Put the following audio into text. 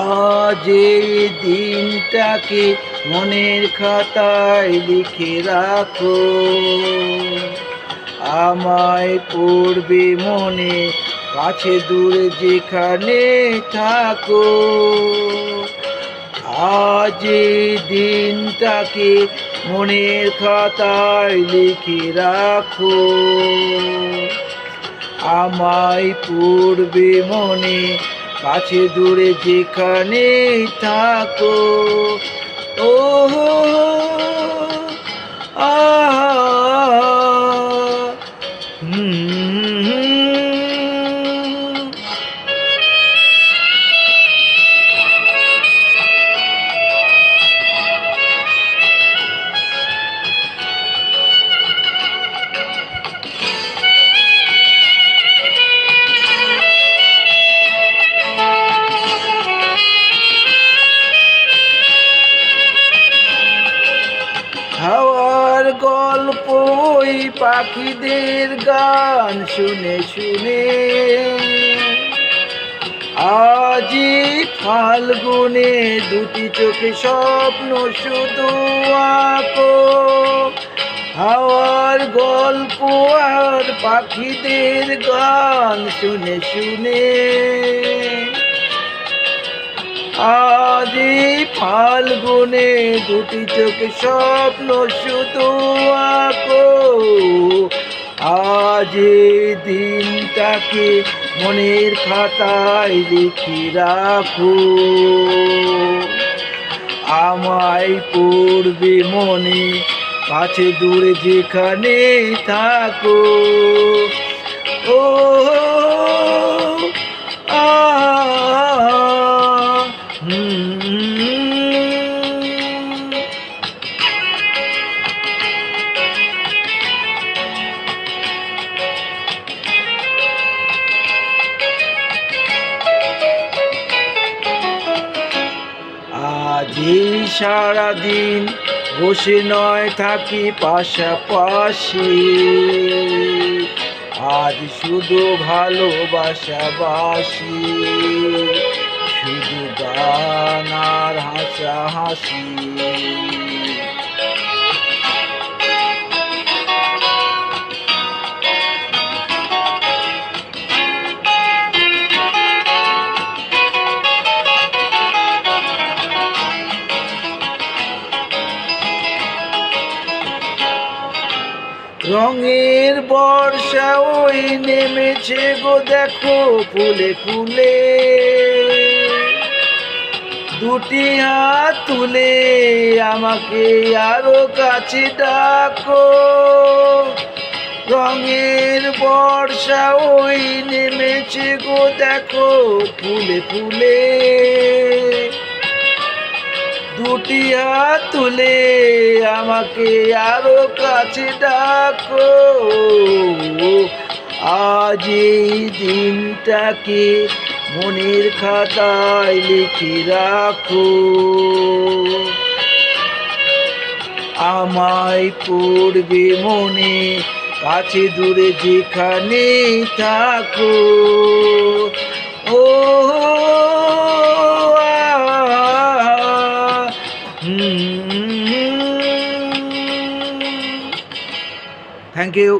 আজ এই দিনটাকে মনের খাতায় লিখে রাখো, আমায় পড়বে মনে, কাছে দূরে যেখানে থাকো। আজ এই দিনটাকে মনের খাতায় লিখে রাখো, আমায় পড়বে মনে, কাছে দূরে যেখানে থাকো। ও আ হাওয়ার গল্প, ওই পাখিদের গান শুনে শুনে আজি ফাল্গুনে দুটি চোখে স্বপ্ন শুধু আঁকো। হাওয়ার গল্প আর পাখিদের গান শুনে শুনে আজ ফাল্গুনে দুটি চোখে স্বপ্ন শুধু আঁকো। আজ দিনটাকে মনের খাতায় লিখে রাখো, আমায় পড়বে মনে, কাছে দূরে যেখানে থাকো। ও আ আজি সারাদিন বসে নয় থাকি পাশাপাশি, আজ শুধু ভালোবাসাবাসি, শুধু গান আর হাসাহাসি। রঙের বর্ষা ওই নেমেছে গো দেখো ফুলে ফুলে, দুটি হাত তুলে আমাকে আরো কাছে ডাকো। রঙের বর্ষা ওই নেমেছে গো দেখো ফুলে ফুলে, দুটি হাত তুলে আমাকে আরো কাছে ডাকো। আজ এই দিনটাকে মনের খাতায় লিখে রাখো, আমায় পড়বে মনে, কাছে দূরে যেখানে থাকো। ও থ্যাংক ইউ।